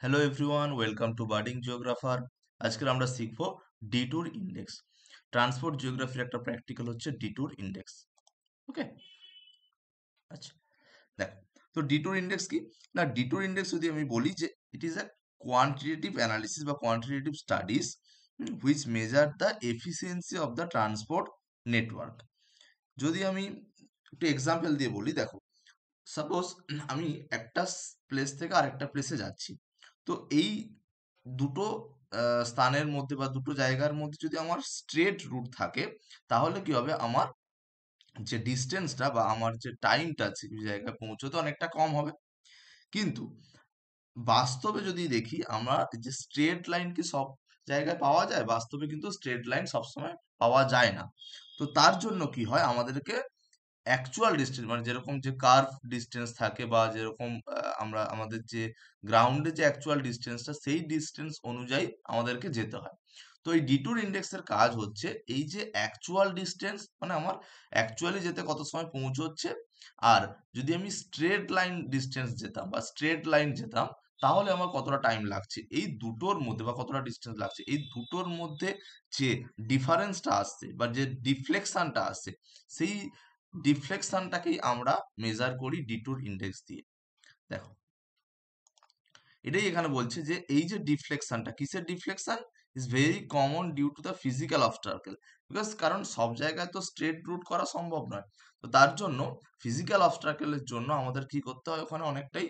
Hello everyone, welcome to birding জিওগ্রাফার। আজকে আমরা শিখবো ডিটুর ইন্ডেক্স। ট্রান্সপোর্ট জিওগ্রাফির একটা প্র্যাকটিক্যাল হচ্ছে ডিটুর ইন্ডেক্স। ওকে, আচ্ছা, দেখো, তো ডিটুর ইন্ডেক্স কি না? ডিটুর ইন্ডেক্স যদি আমি বলি যে it is a quantitative analysis বা quantitative studies which measure the efficiency of the transport network. যদি আমি একটু এক্সাম্পল দিয়ে বলি, দেখো, সাপোজ আমি একটা প্লেস থেকে আরেকটা প্লেসে যাচ্ছি। তো এই দুটো স্থানের মধ্যে বা দুটো জায়গার মধ্যে যদি আমার স্ট্রেট রুট থাকে, তাহলে কি হবে? আমার যে ডিস্টেন্সটা বা আমার যে টাইমটা আছে ওই জায়গায় পৌঁছতে অনেকটা কম হবে। কিন্তু বাস্তবে যদি দেখি, আমরা যে স্ট্রেট লাইন কি সব জায়গায় পাওয়া যায়? বাস্তবে কিন্তু স্ট্রেট লাইন সবসময় পাওয়া যায় না। তো তার জন্য কি হয়, আমাদেরকে অ্যাকচুয়াল ডিস্টেন্স, মানে যেরকম যে কার্ভ ডিস্টেন্স থাকে বা যেরকম আমরা আমাদের যে গ্রাউন্ডে যে অ্যাকচুয়াল ডিস্টেন্সটা, সেই ডিস্টেন্স অনুযায়ী আমাদেরকে যেতে হয়। তো এই ডিটুর ইন্ডেক্সের কাজ হচ্ছে এই যে অ্যাকচুয়াল ডিস্টেন্স, মানে আমার অ্যাকচুয়ালি যেতে কত সময় পৌঁছচ্ছে, আর যদি আমি স্ট্রেট লাইন ডিস্টেন্স যেতাম বা স্ট্রেট লাইন যেতাম, তাহলে আমার কতটা টাইম লাগছে এই দুটোর মধ্যে, বা কতটা ডিস্টেন্স লাগছে এই দুটোর মধ্যে যে ডিফারেন্সটা আসছে বা যে ডিফ্লেকশনটা আসছে, সেই ডিফ্লেকশনটাকেই আমরা মেজার করি ডিটুর ইন্ডেক্স দিয়ে। দেখো, এটাই এখানে বলছে যে এই যে ডিফ্লেকশনটা, কিসের deflection? Is very common due to the physical obstacle. Because কারণ সব জায়গায় তো স্ট্রেট রুট করা সম্ভব নয়। তো তার জন্য ফিজিক্যাল অবস্টাকলের জন্য আমাদের কি করতে হয়, ওখানে অনেকটাই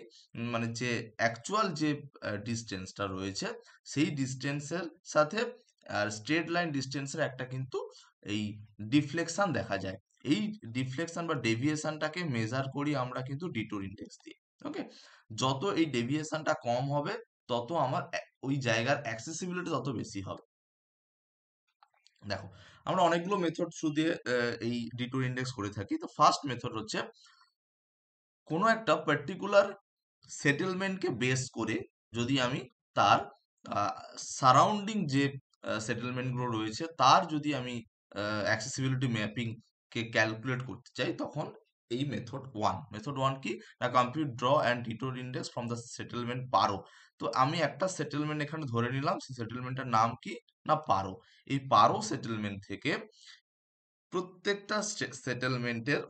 মানে যে অ্যাকচুয়াল যে ডিস্টেন্সটা রয়েছে, সেই ডিস্টেন্সের সাথে আর স্ট্রেট লাইন ডিস্টেন্সের একটা কিন্তু এই ডিফ্লেকশন দেখা যায়। এই ডিফ্লেকশন বা ডেভিয়েশনটাকে মেজার করি আমরা কিন্তু ডিটুর ইন্ডেক্স দিয়ে। ওকে, যত এই ডেভিয়েশনটা কম হবে, তত আমার ওই জায়গার অ্যাক্সেসিবিলিটি তত বেশি হবে। দেখো, আমরা অনেকগুলো মেথড থ্রু দিয়ে এই ডিটুর ইন্ডেক্স করে থাকি। তো ফার্স্ট মেথড হচ্ছে কোনো একটা পার্টিকুলার সেটেলমেন্টকে বেস করে যদি আমি তার সারাউন্ডিং যে সেটেলমেন্টগুলো রয়েছে তার যদি আমি অ্যাক্সেসিবিলিটি ম্যাপিং কে ক্যালকুলেট করতে চাই, তখন এই মেথড ওয়ান কি না, compute draw and detour index from the settlement পারো। তো আমি একটা সেটেলমেন্ট এখানে ধরে নিলাম, সেই সেটেলমেন্টের নাম কি না পারো। এই পারো সেটেলমেন্ট থেকে প্রত্যেকটা সেটেলমেন্টের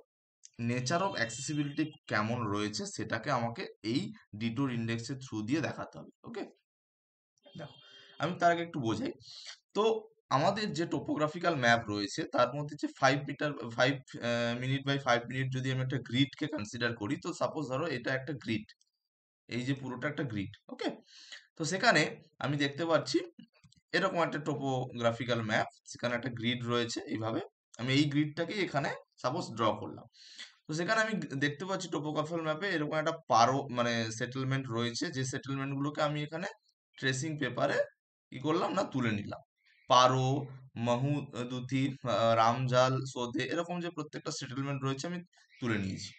নেচার অফ অ্যাক্সেসিবিলিটি কেমন রয়েছে সেটাকে আমাকে এই ডিটোর ইন্ডেক্সের থ্রু দিয়ে দেখাতে হবে। ওকে, দেখো, আমি তার আগে একটু বোঝাই। তো আমাদের যে টোপোগ্রাফিক্যাল ম্যাপ রয়েছে তার মধ্যে যে 5 মিটার 5 মিনিট বাই 5 মিনিট যদি আমি একটা গ্রিডকে কনসিডার করি, তো সাপোজ ধরো এটা একটা গ্রিড, এই যে পুরোটা একটা গ্রিড। ওকে, তো সেখানে আমি দেখতে পাচ্ছি এরকম একটা টোপোগ্রাফিক্যাল ম্যাপ, সেখানে একটা গ্রিড রয়েছে এইভাবে। আমি এই গ্রিডটাকে এখানে সাপোজ ড্র করলাম। তো সেখানে আমি দেখতে পাচ্ছি টোপোগ্রাফিক্যাল ম্যাপে এরকম একটা পারো মানে সেটেলমেন্ট রয়েছে, যে সেটেলমেন্ট গুলোকে আমি এখানে ট্রেসিং পেপারে কি করলাম না, তুলে নিলাম। পারো, মহুদুথি, রামজাল, সোদে, এরকম যে প্রত্যেকটা সেটেলমেন্ট রয়েছে আমি তুলে নিয়েছি।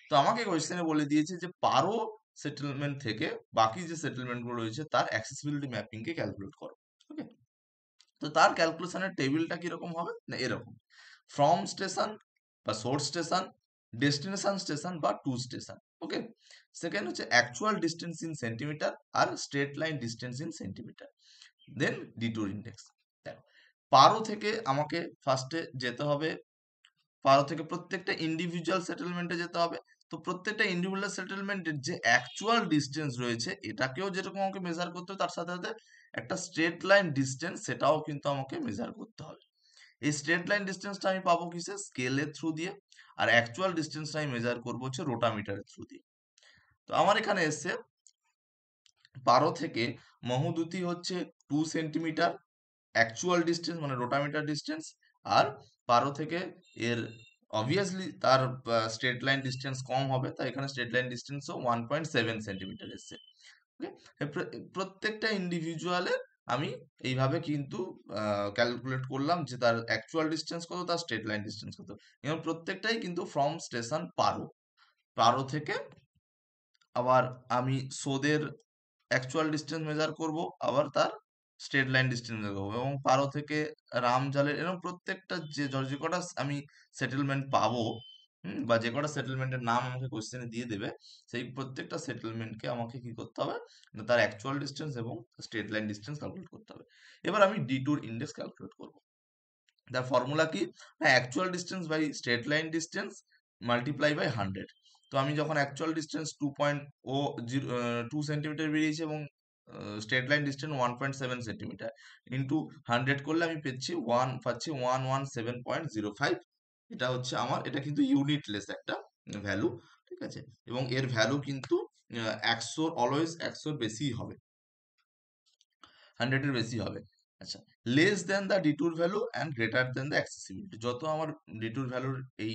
তো আমাকে কোয়েশ্চেনে বলে দিয়েছে যে পারো সেটেলমেন্ট থেকে বাকি যে সেটেলমেন্ট গুলো রয়েছে তার অ্যাক্সেসিবিলিটি ম্যাপিং কে ক্যালকুলেট করো। ওকে, তো তার ক্যালকুলেশনের টেবিলটা কিরকম হবে না, এরকম: ফ্রম স্টেশন বা সোর্স স্টেশন, ডেস্টিনেশন স্টেশন বা টু স্টেশন। ওকে, সেকেন্ড হচ্ছে অ্যাকচুয়াল ডিস্টেন্স ইন সেন্টিমিটার আর straight line distance in centimetre, then detour index. দেখো, পারো থেকে আমাকে ফার্স্টে যেতে হবে, পারো থেকে প্রত্যেকটা ইন্ডিভিজুয়াল সেটেলমেন্টে যেতে হবে। তো প্রত্যেকটা ইন্ডিভিজুয়াল সেটেলমেন্টের যে অ্যাকচুয়াল ডিস্টেন্স রয়েছে এটাকেও যেরকম আমাকে মেজার করতে হবে, তার সাথে সাথে একটা স্ট্রেট লাইন ডিস্টেন্স সেটাও কিন্তু আমাকে মেজার করতে হবে। এই স্ট্রেট লাইন ডিস্টেন্সটা আমি পাবো কিসে? স্কেলের থ্রু দিয়ে। আর অ্যাকচুয়াল ডিস্টেন্সটা আমি মেজার করবো হচ্ছে রোটামিটারের থ্রু দিয়ে। তো আমার এখানে এসছে পারো থেকে মহুদুতি হচ্ছে 2 সেন্টিমিটার অ্যাকচুয়াল ডিস্টেন্স, মানে রোটামিটার ডিস্টেন্স। আর পারো থেকে এর অবভিয়াসলি তার স্ট্রেট লাইন ডিস্টেন্স কম হবে, তাই এখানে স্ট্রেট লাইন ডিস্টেন্সও 1.7 সেন্টিমিটার এসছে। ওকে, প্রত্যেকটা ইন্ডিভিজুয়ালে আমি এইভাবে কিন্তু ক্যালকুলেট করলাম যে তার অ্যাকচুয়াল ডিস্টেন্স কত, তার স্ট্রেট লাইন ডিস্টেন্স কত। এবং প্রত্যেকটাই কিন্তু ফ্রম স্টেশন পারো। পারো থেকে আবার আমি সোদের অ্যাকচুয়াল ডিস্টেন্স মেজার করব, আবার তার স্ট্রেট লাইন ডিস্টেন্স মেজার করবো, এবং পারো থেকে রামজালের, এরকম প্রত্যেকটা যে যে কটা আমি সেটেলমেন্ট পাবো, বা যে কটা সেটেলমেন্টের নাম আমাকে কোশ্চেনে দিয়ে দেবে, সেই প্রত্যেকটা সেটেলমেন্টকে আমাকে কি করতে হবে না, তার অ্যাকচুয়াল ডিস্টেন্স এবং স্ট্রেট লাইন ডিস্টেন্স ক্যালকুলেট করতে হবে। এবার আমি ডিটুর ইন্ডেক্স ক্যালকুলেট করব। তার ফর্মুলা কি, না actual distance by straight line distance multiply by 100। তো আমি যখন অ্যাকচুয়াল ডিস্টেন্স 2.02 সেন্টিমিটার বেরিয়েছে এবং straight line distance 1.7 centimetre, into 100 করলে আমি পাচ্ছি 117.05। এটা হচ্ছে আমার, এটা কিন্তু ইউনিটলেস একটা ভ্যালু, ঠিক আছে। এবং এর ভ্যালু কিন্তু 100, অলওয়েজ 100 বেশি হবে, 100 এর বেশি হবে। আচ্ছা, less than the detour value and greater than the accessibility. যত আমার ডিটুর ভ্যালুর এই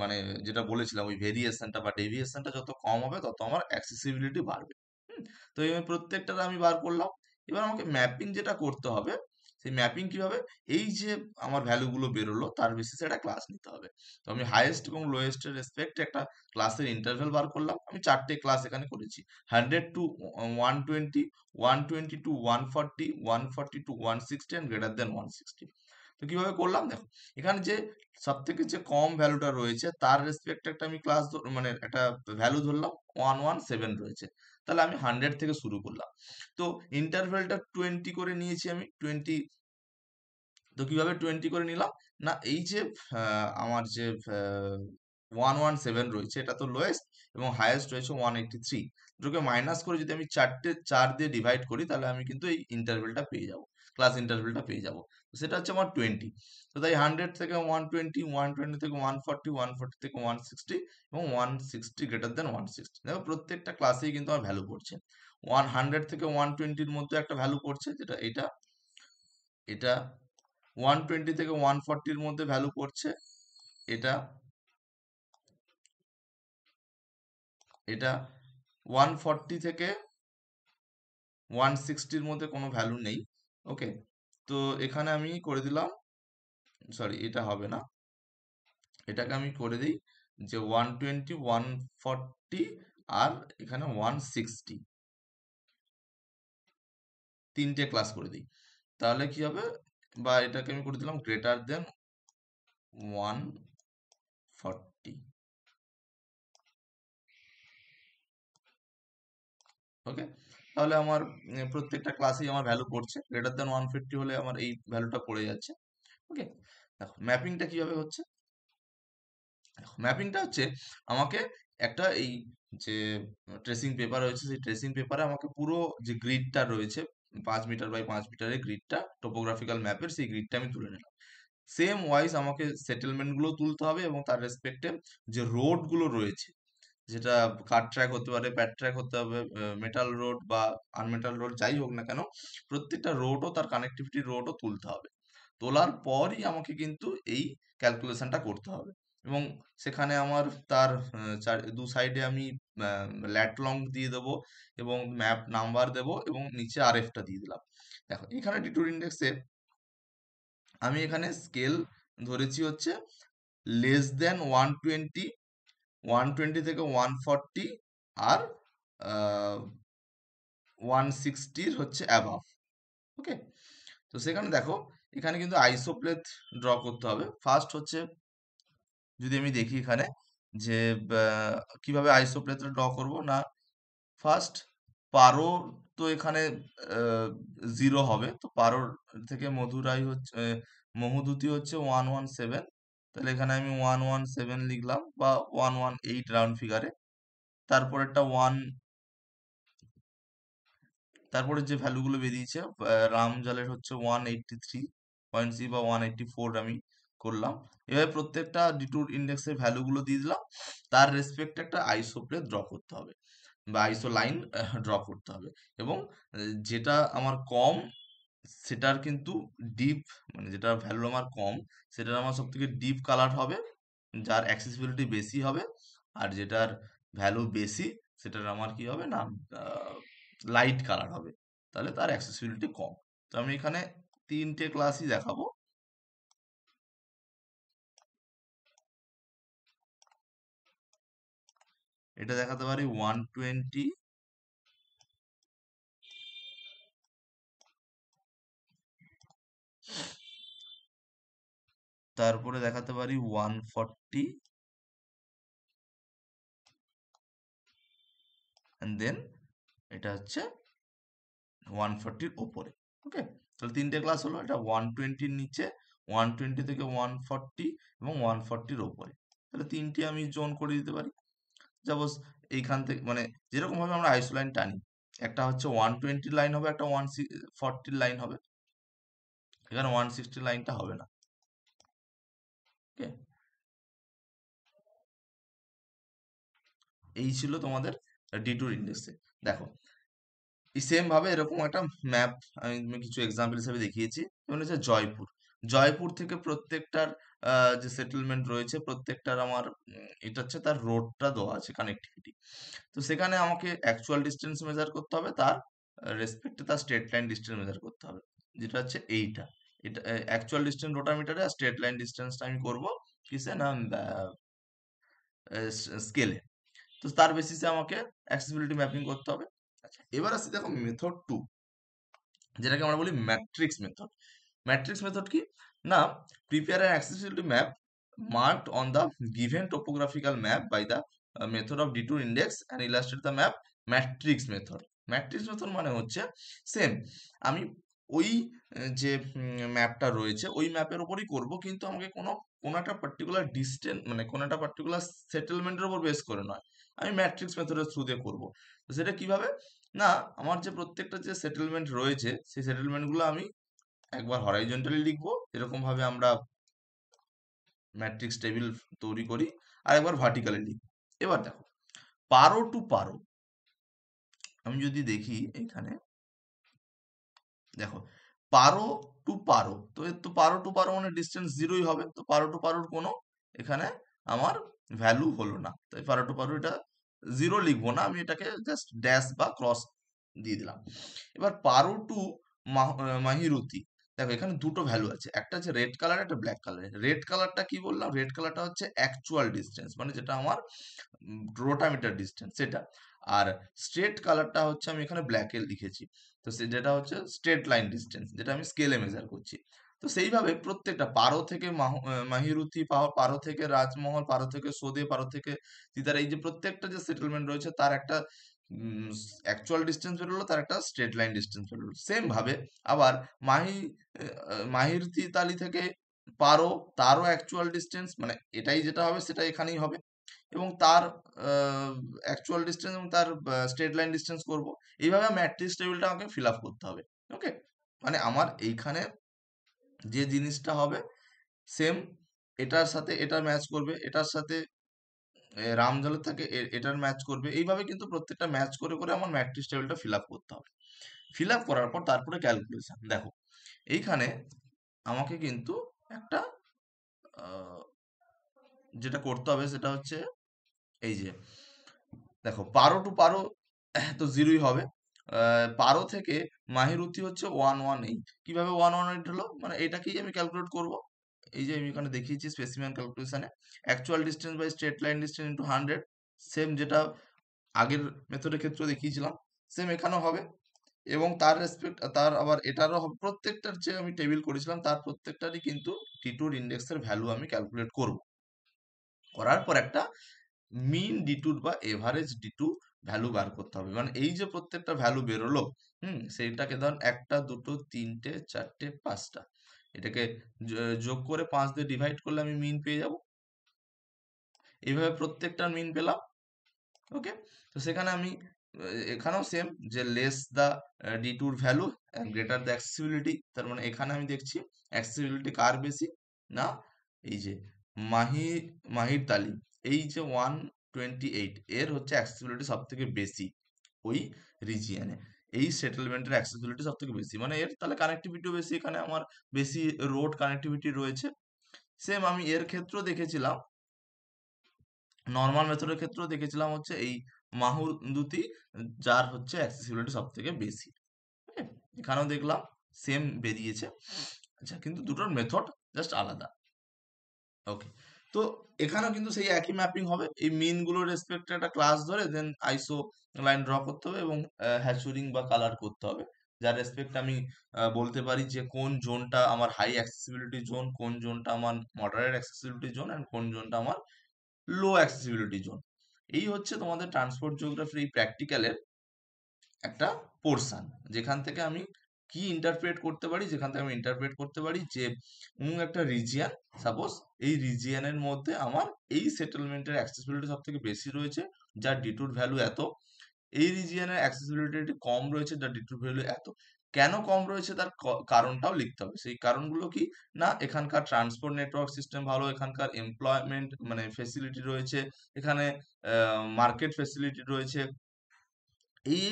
মানে যেটা বলেছিলাম ওই ভেরিয়েশনটা বা ডেভিয়েশনটা যত কম হবে তত আমার অ্যাক্সেসিবিলিটি বাড়বে। তো এই প্রত্যেকটা আমি বার করলাম। এবার আমাকে ম্যাপিং যেটা করতে হবে, সেই ম্যাপিং কিভাবে, এই যে আমার ভ্যালুগুলো বেরোলো তার বেসিসে একটা ক্লাস নিতে হবে। তো আমি হাইয়েস্ট এবং লোয়েস্টের রেসপেক্টে একটা ক্লাসের ইন্টারভ্যাল বার করলাম। আমি 4টে ক্লাস এখানে করেছি, 100 to 120, 120 to 140, 140 to 160 and greater than 160। তো কিভাবে করলাম দেখো, এখানে যে সব থেকে যে কম ভ্যালুটা রয়েছে তার রেসপেক্টে একটা আমি ক্লাস মানে একটা ভ্যালু ধরলাম 117 রয়েছে। তাহলে আমি 100 থেকে শুরু করলাম। তো ইন্টারভ্যালটা 20 করে নিয়েছি আমি, 20। তো কিভাবে 20 করে নিলাম, না এই যে আমার যে 117 রয়েছে এটা তো লোয়েস্ট, এবং হাইয়েস্ট রয়েছে 183। দুটোকে মাইনাস করে যদি আমি 4 দিয়ে ডিভাইড করি তাহলে আমি কিন্তু এই ইন্টারভেলটা পেয়ে যাব, ক্লাস ইন্টারভেলটা পেয়ে যাব। তো সেটা হচ্ছে আমার 20। তো তাই 100 থেকে 120, 120 থেকে 140, 140 থেকে 160 এবং 160 গ্রেটার দেন 160। দেখো প্রত্যেকটা ক্লাসেই কিন্তু আমার ভ্যালু পড়ছে। 100 থেকে 120-র মধ্যে একটা ভ্যালু পড়ছে যেটা এটা, এটা 120 থেকে 140-র মধ্যে ভ্যালু পড়ছে এটা, এটা 140 থেকে 160-র মধ্যে কোনো ভ্যালু নেই। ওকে, তো এখানে আমি করে দিলাম, সরি এটা হবে না, এটাকে আমি করে দিই যে 120, 140 আর এখানে 160, তিনটে ক্লাস করে দিই। তাহলে কি হবে, বা এটাকে আমি করে দিলাম গ্রেটার দেন 140। ওকে, তাহলে আমার প্রত্যেকটা ক্লাসেই আমার ভ্যালু পড়ছে, গ্রেটার দেন 150 হলে আমার এই ভ্যালুটা পড়ে যাচ্ছে। ওকে, দেখো ম্যাপিংটা কিভাবে হচ্ছে। ম্যাপিংটা হচ্ছে আমাকে একটা এই যে ট্রেসিং পেপার রয়েছে সেই ট্রেসিং পেপারে আমাকে পুরো যে গ্রিডটা রয়েছে 5 মিটার বাই 5 মিটারের গ্রিডটা, টোপোগ্রাফিক্যাল ম্যাপের সেই গ্রিডটা আমি তুলে নিলাম। সেম ওয়াইজ আমাকে সেটেলমেন্ট গুলো তুলতে হবে এবং তার রেসপেক্টে যে রোড গুলো রয়েছে, যেটা কার ট্র্যাক হতে পারে, প্যাড ট্র্যাক হতে হবে, মেটাল রোড বা আনমেটাল রোড যাই হোক না কেন, প্রত্যেকটা রোডও তার কানেক্টিভিটি রোডও তুলতে হবে। তোলার পরই আমাকে কিন্তু এই ক্যালকুলেশনটা করতে হবে। এবং সেখানে আমার তার দু সাইডে আমি ল্যাট লং দিয়ে দেবো এবং ম্যাপ নাম্বার দেব এবং নিচে আরএফটা দিয়ে দিলাম। দেখো এখানে ডিটুর ইন্ডেক্সে আমি এখানে স্কেল ধরেছি হচ্ছে লেস দেন 120, 120 থেকে 140 আর 160 হচ্ছে অ্যাবাভ। ওকে, তো সেখানে দেখো এখানে কিন্তু আইসোপ্লেথ ড্র করতে হবে। ফার্স্ট হচ্ছে যদি আমি দেখি এখানে যে কিভাবে আইসোপ্লেথটা ড্র করব, না ফার্স্ট পারো, তো এখানে 0 হবে, তো পারোর থেকে মধুরাই হচ্ছে মহুদুতি হচ্ছে 117। তাহলে এখানে আমি 117 লিখলাম বা 118 রাউন্ড ফিগারে। তারপরেরটা তারপরে যে ভ্যালুগুলো বেরিয়েছে, রামজালের হচ্ছে 183.3 বা 184 আমি করলাম। এভাবে প্রত্যেকটা ডিটুর ইন্ডেক্সের ভ্যালুগুলো দিয়ে দিলাম। তার রেসপেক্টে একটা আইসোপ্লেথ ড্র করতে হবে বা আইসো লাইন ড্র করতে হবে। এবং যেটা আমার কম সেটার কিন্তু ডিপ, মানে যেটা ভ্যালু আমার কম সেটার আমার সব থেকে ডিপ কালার হবে, যার অ্যাক্সেসিবিলিটি বেশি হবে। আর যেটার ভ্যালু বেশি সেটার আমার কি হবে না, লাইট কালার হবে, তাহলে তার অ্যাক্সেসিবিলিটি কম। তো আমি এখানে তিনটে ক্লাসই দেখাবো। এটা দেখাতে পারি 120, তারপরে দেখাতে পারি 140, অ্যান্ড দেন এটা হচ্ছে 140-র ওপরে। ওকে, তাহলে তিনটে ক্লাস হলো, এটা 120-র নিচে, 120 থেকে 140 এবং 140-র ওপরে। তাহলে তিনটে আমি জোন করে দিতে পারি। সাপোজ এইখান থেকে মানে যেরকম ভাবে আমরা আইসো লাইন টানি, একটা হচ্ছে 120 লাইন হবে, একটা 140 লাইন হবে, এখানে 160 লাইনটা হবে না। ওকে, এই ছিল তোমাদের ডিটুর ইন্ডেক্সে। দেখো এই সেম ভাবে এরকম একটা ম্যাপ আমি কিছু এক্সাম্পল হিসেবে দেখিয়েছি, যেমন হচ্ছে জয়পুর। জয়পুর থেকে প্রত্যেকটার যে সেটেলমেন্ট রয়েছে প্রত্যেকটার আমার এটা হচ্ছে তার রোডটা দেওয়া আছে, কানেক্টিভিটি। তো সেখানে আমাকে অ্যাকচুয়াল ডিস্টেন্স মেজার করতে হবে, তার রেসপেক্টে তার স্ট্রেট লাইন ডিস্টেন্স মেজার করতে হবে, যেটা হচ্ছে এইটা। এটা অ্যাকচুয়াল ডিস্টেন্স রোটামিটারে, আর স্ট্রেট লাইন ডিস্টেন্সটা আমি করব কিসে না স্কেলে। তো তার বেসিসে আমাকে অ্যাক্সেসিবিলিটি ম্যাপিং করতে হবে। আচ্ছা, এবার আসি দেখো মেথড 2, যেটাকে আমরা বলি ম্যাট্রিক্স মেথড। ম্যাট্রিক্স মেথড কি না, prepare an accessibility map marked on the given topographical map by the method of detour index and illustrate the map matrix method. Matrix method মানে হচ্ছে সেম, আমি ওই যে ম্যাপটা রয়েছে ওই ম্যাপের উপরই করব, কিন্তু আমাকে কোনো কোনো একটা পার্টিকুলার ডিস্টেন্স মানে কোনো একটা পার্টিকুলার সেটেলমেন্টের উপর বেস করে নয়, আমি ম্যাট্রিক্স মেথডের থ্রু দিয়ে করবো। তো সেটা কিভাবে না, আমার যে প্রত্যেকটা যে সেটেলমেন্ট রয়েছে সেই সেটেলমেন্টগুলো আমি একবার হরাইজন্টালি লিখবো, এরকম ভাবে আমরা ম্যাট্রিক্স টেবিল তৈরি করি, আর একবার ভার্টিক্যালি লিখবো। এবার দেখো পারো টু পারো, আমি যদি দেখি এখানে দেখো পারো টু পারো, তো এর তো পারো টু পারো মানে ডিস্টেন্স জিরোই হবে, তো পারো টু পারোর কোনো এখানে আমার ভ্যালু হলো না, তাই পারো টু পারো এটা জিরো লিখবো না, আমি এটাকে জাস্ট ড্যাশ বা ক্রস দিয়ে দিলাম। এবার পারো টু মাহিরুতি, দেখো এখানে দুটো ভ্যালু আছে, একটা হচ্ছে রেড কালার, একটা ব্ল্যাক কালার। রেড কালারটা কি বললাম, রেড কালারটা হচ্ছে অ্যাকচুয়াল ডিস্টেন্স, মানে যেটা আমার রোটামিটার ডিস্টেন্স সেটা। আর স্ট্রেট কালারটা হচ্ছে আমি এখানে ব্ল্যাকে লিখেছি, তো যেটা হচ্ছে স্ট্রেট লাইন ডিস্টেন্স, যেটা আমি স্কেলে মেজার করছি। তো সেইভাবে প্রত্যেকটা পারো থেকে মাহিরুতি, পারো থেকে রাজমহল, পারো থেকে সোদে, পারো থেকে তিতার, এই যে প্রত্যেকটা যে সেটেলমেন্ট রয়েছে তার একটা অ্যাকচুয়াল ডিস্টেন্স বেরোলো, তার একটা স্ট্রেট লাইন ডিস্টেন্স বেরোলো। সেম ভাবে আবার মাহি মাহির তিতালি থেকে পারো, তারও অ্যাকচুয়াল ডিস্টেন্স মানে এটাই যেটা হবে সেটা এখানেই হবে, এবং তার অ্যাকচুয়াল ডিস্টেন্স এবং তার স্ট্রেট লাইন ডিস্টেন্স করব। এইভাবে ম্যাট্রিক্স টেবিলটা আমাকে ফিল আপ করতে হবে। ওকে, মানে আমার এইখানে যে জিনিসটা হবে সেম, এটার সাথে এটা ম্যাচ করবে, এটার সাথে রামজলের থাকে এটার ম্যাচ করবে, এইভাবে কিন্তু প্রত্যেকটা ম্যাচ করে করে আমার ম্যাট্রিক্স টেবিলটা ফিল আপ করতে হবে। ফিল আপ করার পর তারপরে ক্যালকুলেশন। দেখো এইখানে আমাকে কিন্তু একটা আহ, যেটা করতে হবে সেটা হচ্ছে এই যে দেখো পারো টু পারো তো জিরোই হবে। পারো থেকে মাহিরুতি হচ্ছে 118, কিভাবে 118 হলো, মানে এটাকেই আমি ক্যালকুলেট করব। এই যে আমি এখানে দেখিয়েছি স্পেসিম্যান ক্যালকুলেশনে, actual distance by straight line distance into 100, same যেটা আগের মেথডের ক্ষেত্রে দেখিয়েছিলাম সেম এখানেও হবে, এবং তার রেসপেক্ট তার আবার এটারও হবে, প্রত্যেকটার যে আমি টেবিল করেছিলাম তার প্রত্যেকটারই কিন্তু টিটুর ইন্ডেক্সের ভ্যালু আমি ক্যালকুলেট করব। করার পর একটা মিন ডিটু বা এভারেজ ডিটু ভ্যালু বার করতে হবে, মানে এই যে প্রত্যেকটা ভ্যালু বেরোলো, সেইটাকে ধর একটা দুটো তিনটে চারটে পাঁচটা, এটাকে যোগ করে 5 দিয়ে ডিভাইড করলে আমি মিন পেয়ে যাব। এইভাবে প্রত্যেকটার মিন পেলাম। ওকে, তো সেখানে আমি এখানেও সেম, যে less the detour value greater the accessibility, তার মানে এখানে আমি দেখছি অ্যাক্সেসিবিলিটি কার বেশি না, এই যে মাহি মাহির তালিম, এই যে 128 এর হচ্ছে অ্যাক্সেসিবিলিটি সব থেকে বেশি ওই রিজিয়নে, এই সেটেলমেন্টের অ্যাক্সেসিবিলিটি সব থেকে বেশি, মানে এর তাহলে কানেক্টিভিটিও বেশি, এখানে আমার বেশি রোড কানেক্টিভিটি রয়েছে। সেম আমি এর ক্ষেত্রেও দেখেছিলাম, নর্মাল মেথডের ক্ষেত্রেও দেখেছিলাম হচ্ছে এই মাহুদুতি, যার হচ্ছে অ্যাক্সেসিবিলিটি সব থেকে বেশি। ওকে, এখানেও দেখলাম সেম বেরিয়েছে। আচ্ছা, কিন্তু দুটোর মেথড জাস্ট আলাদা। ওকে, তো এখানেও কিন্তু সেই একই ম্যাপিং হবে, এই মিন গুলোর রেসপেক্টে একটা ক্লাস ধরে দেন আইসো লাইন ড্র করতে হবে এবং হ্যাচুরিং বা কালার করতে হবে, যার রেসপেক্ট আমি বলতে পারি যে কোন জোনটা আমার হাই অ্যাক্সেসিবিলিটি জোন, কোন জোনটা আমার মডারেট অ্যাক্সেসিবিলিটি জোন, অ্যান্ড কোন জোনটা আমার লো অ্যাক্সেসিবিলিটি জোন। এই হচ্ছে তোমাদের ট্রান্সপোর্ট জিওগ্রাফির এই প্র্যাকটিক্যালের একটা পোর্শন, যেখান থেকে আমি কি ইন্টারপ্রেট করতে পারি, যেখান থেকে আমি ইন্টারপ্রেট করতে পারি যে একটা রিজিয়ান, সাপোজ এই রিজিয়ানের মধ্যে আমার এই সেটেলমেন্টের অ্যাক্সেসিবিলিটি সব থেকে বেশি রয়েছে, যার ডিটুর ভ্যালু এত, এই রিজিয়নের অ্যাক্সেসিবিলিটি কম রয়েছে, যার ডিটুর ভ্যালু এত। কেন কম রয়েছে তার কারণটাও লিখতে হবে। সেই কারণগুলো কি, না এখানকার ট্রান্সপোর্ট নেটওয়ার্ক সিস্টেম ভালো, এখানকার এমপ্লয়মেন্ট মানে ফেসিলিটি রয়েছে, এখানে মার্কেট ফেসিলিটি রয়েছে। এই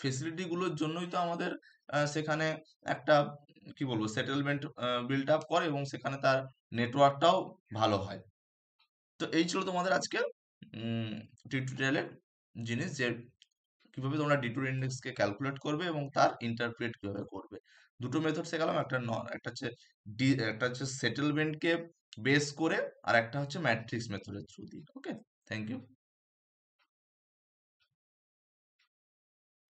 ফেসিলিটি গুলোর জন্যই তো আমাদের সেখানে একটা কি বলবো সেটেলমেন্ট বিল্ড আপ করে, এবং সেখানে তার নেটওয়ার্কটাও ভালো হয়। তো এই ছিল তোমাদের আজকে টিউটোরিয়ালের জিনিস, যে কিভাবে তোমরা ডিটুর ইন্ডেক্সকে ক্যালকুলেট করবে এবং তার ইন্টারপ্রেট কিভাবে করবে। দুটো মেথড শেখালাম, একটা হচ্ছে সেটেলমেন্টকে বেস করে, আর একটা হচ্ছে ম্যাট্রিক্স মেথডের থ্রু দিয়ে। ওকে, থ্যাংক ইউ।